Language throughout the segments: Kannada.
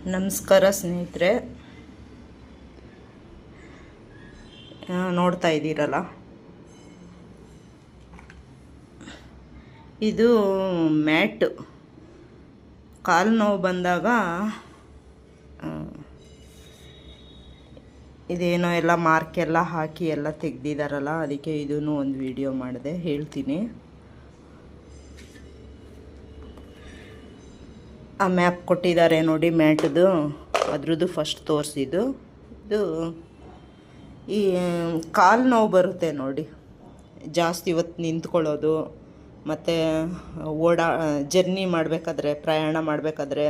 ನಮಸ್ಕಾರ ಸ್ನೇಹಿತರೆ, ನೋಡ್ತಾ ಇದ್ದೀರಲ್ಲ, ಇದು ಮ್ಯಾಟ್. ಕಾಲು ನೋವು ಬಂದಾಗ ಇದೇನೋ ಎಲ್ಲ ಮಾರ್ಕೆಲ್ಲ ಹಾಕಿ ಎಲ್ಲ ತೆಗ್ದಿದ್ದಾರಲ್ಲ, ಅದಕ್ಕೆ ಇದೂ ಒಂದು ವಿಡಿಯೋ ಮಾಡಿದೆ, ಹೇಳ್ತೀನಿ. ಆ ಮ್ಯಾಪ್ ಕೊಟ್ಟಿದ್ದಾರೆ ನೋಡಿ, ಮ್ಯಾಟ್ದು ಅದ್ರದ್ದು ಫಸ್ಟ್ ತೋರಿಸಿದ್ದು. ಇದು ಈ ಕಾಲು ನೋವು ಬರುತ್ತೆ ನೋಡಿ, ಜಾಸ್ತಿ ಇವತ್ತು ನಿಂತ್ಕೊಳ್ಳೋದು, ಮತ್ತು ಜರ್ನಿ ಮಾಡಬೇಕಾದ್ರೆ, ಪ್ರಯಾಣ ಮಾಡಬೇಕಾದ್ರೆ,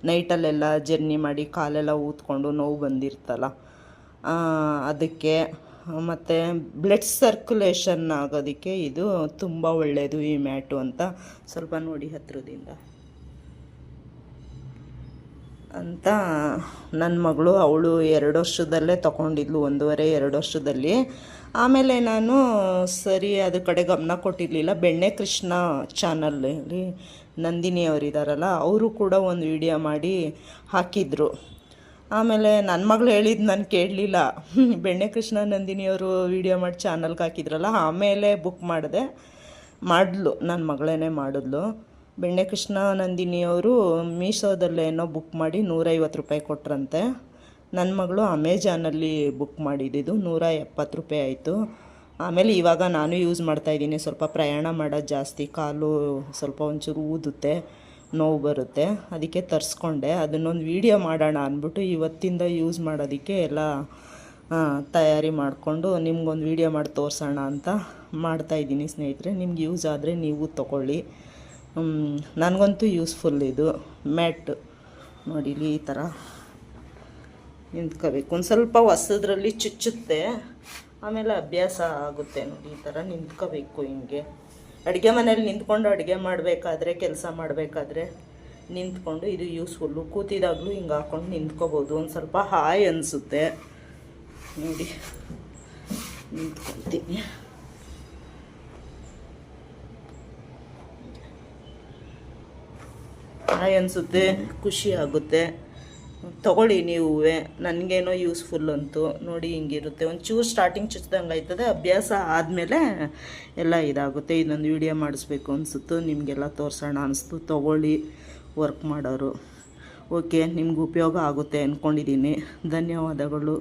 ನೈಟಲ್ಲೆಲ್ಲ ಜರ್ನಿ ಮಾಡಿ ಕಾಲೆಲ್ಲ ಊದ್ಕೊಂಡು ನೋವು ಬಂದಿರ್ತಲ್ಲ, ಅದಕ್ಕೆ ಮತ್ತು ಬ್ಲಡ್ ಸರ್ಕ್ಯುಲೇಷನ್ ಆಗೋದಕ್ಕೆ ಇದು ತುಂಬ ಒಳ್ಳೆಯದು ಈ ಮ್ಯಾಟು ಅಂತ. ಸ್ವಲ್ಪ ನೋಡಿ ಹತ್ರದಿಂದ ಅಂತ. ನನ್ನ ಮಗಳು, ಅವಳು 2 ವರ್ಷದಲ್ಲೇ ತೊಗೊಂಡಿದ್ಲು, 1.5-2 ವರ್ಷದಲ್ಲಿ. ಆಮೇಲೆ ನಾನು ಸರಿ ಅದ್ರ ಕಡೆ ಗಮನ ಕೊಟ್ಟಿರಲಿಲ್ಲ. ಬೆಣ್ಣೆ ಕೃಷ್ಣ ಚಾನಲಲ್ಲಿ ನಂದಿನಿ ಅವರಿದ್ದಾರಲ್ಲ, ಅವರು ಕೂಡ ಒಂದು ವಿಡಿಯೋ ಮಾಡಿ ಹಾಕಿದ್ರು. ಆಮೇಲೆ ನನ್ನ ಮಗಳು ಹೇಳಿದ್ದು ನಾನು ಕೇಳಲಿಲ್ಲ. ಬೆಣ್ಣೆ ಕೃಷ್ಣ ನಂದಿನಿಯವರು ವಿಡಿಯೋ ಮಾಡಿ ಚಾನಲ್ಗೆ ಹಾಕಿದ್ರಲ್ಲ, ಆಮೇಲೆ ಬುಕ್ ಮಾಡಿದ್ಲು, ನನ್ನ ಮಗಳೇ ಮಾಡಿದ್ಲು. ಬೆಣ್ಣೆ ಕೃಷ್ಣ ನಂದಿನಿಯವರು ಮೀಶೋದಲ್ಲೇನೋ ಬುಕ್ ಮಾಡಿ 150 ರೂಪಾಯಿ ಕೊಟ್ರಂತೆ. ನನ್ನ ಮಗಳು ಅಮೆಜಾನಲ್ಲಿ ಬುಕ್ ಮಾಡಿದ್ದು, 170 ರೂಪಾಯಿ ಆಯಿತು. ಆಮೇಲೆ ಇವಾಗ ನಾನು ಯೂಸ್ ಮಾಡ್ತಾಯಿದ್ದೀನಿ. ಸ್ವಲ್ಪ ಪ್ರಯಾಣ ಮಾಡೋದು ಜಾಸ್ತಿ, ಕಾಲು ಸ್ವಲ್ಪ ಒಂಚೂರು ಊದುತ್ತೆ, ನೋವು ಬರುತ್ತೆ, ಅದಕ್ಕೆ ತರಿಸ್ಕೊಂಡೆ. ಅದನ್ನೊಂದು ವಿಡಿಯೋ ಮಾಡೋಣ ಅಂದ್ಬಿಟ್ಟು ಇವತ್ತಿಂದ ಯೂಸ್ ಮಾಡೋದಕ್ಕೆ ಎಲ್ಲ ತಯಾರಿ ಮಾಡಿಕೊಂಡು ನಿಮ್ಗೊಂದು ವಿಡಿಯೋ ಮಾಡಿ ತೋರಿಸೋಣ ಅಂತ ಮಾಡ್ತಾಯಿದ್ದೀನಿ ಸ್ನೇಹಿತರೆ. ನಿಮ್ಗೆ ಯೂಸ್ ಆದರೆ ನೀವು ತೊಗೊಳ್ಳಿ. ನನಗಂತೂ ಯೂಸ್ಫುಲ್ ಇದು ಮ್ಯಾಟ್. ನೋಡಿ, ಇಲ್ಲಿ ಈ ಥರ ನಿಂತ್ಕೋಬೇಕು. ಒಂದು ಸ್ವಲ್ಪ ಹೊಸದ್ರಲ್ಲಿ ಚುಚ್ಚುತ್ತೆ, ಆಮೇಲೆ ಅಭ್ಯಾಸ ಆಗುತ್ತೆ. ನೋಡಿ, ಈ ಥರ ನಿಂತ್ಕೋಬೇಕು. ಹಿಂಗೆ ಅಡುಗೆ ಮನೇಲಿ ನಿಂತ್ಕೊಂಡು ಅಡುಗೆ ಮಾಡಬೇಕಾದ್ರೆ, ಕೆಲಸ ಮಾಡಬೇಕಾದ್ರೆ ನಿಂತ್ಕೊಂಡು ಇದು ಯೂಸ್ಫುಲ್ಲು. ಕೂತಿದಾಗಲೂ ಹಿಂಗೆ ಹಾಕ್ಕೊಂಡು ನಿಂತ್ಕೋಬೋದು. ಒಂದು ಸ್ವಲ್ಪ ಹಾಯ್ ಅನಿಸುತ್ತೆ. ನೋಡಿ, ನಿಂತ್ಕೊತೀನಿ. ಹಾಯ್ ಅನಿಸುತ್ತೆ, ಖುಷಿ ಆಗುತ್ತೆ. ತೊಗೊಳ್ಳಿ ನೀವು. ನನಗೇನೋ ಯೂಸ್ಫುಲ್ ಅಂತು. ನೋಡಿ, ಹಿಂಗಿರುತ್ತೆ. ಒಂಚೂರು ಸ್ಟಾರ್ಟಿಂಗ್ ಚುಚ್ಚಿದಂಗೆ ಆಯ್ತದೆ, ಅಭ್ಯಾಸ ಆದಮೇಲೆ ಎಲ್ಲ ಇದಾಗುತ್ತೆ. ಇದೊಂದು ವಿಡಿಯೋ ಮಾಡಿಸ್ಬೇಕು ಅನಿಸುತ್ತು, ನಿಮಗೆಲ್ಲ ತೋರಿಸೋಣ ಅನಿಸ್ತು. ತೊಗೊಳ್ಳಿ, ವರ್ಕ್ ಮಾಡೋರು. ಓಕೆ, ನಿಮ್ಗೆ ಉಪಯೋಗ ಆಗುತ್ತೆ ಅಂದ್ಕೊಂಡಿದ್ದೀನಿ. ಧನ್ಯವಾದಗಳು.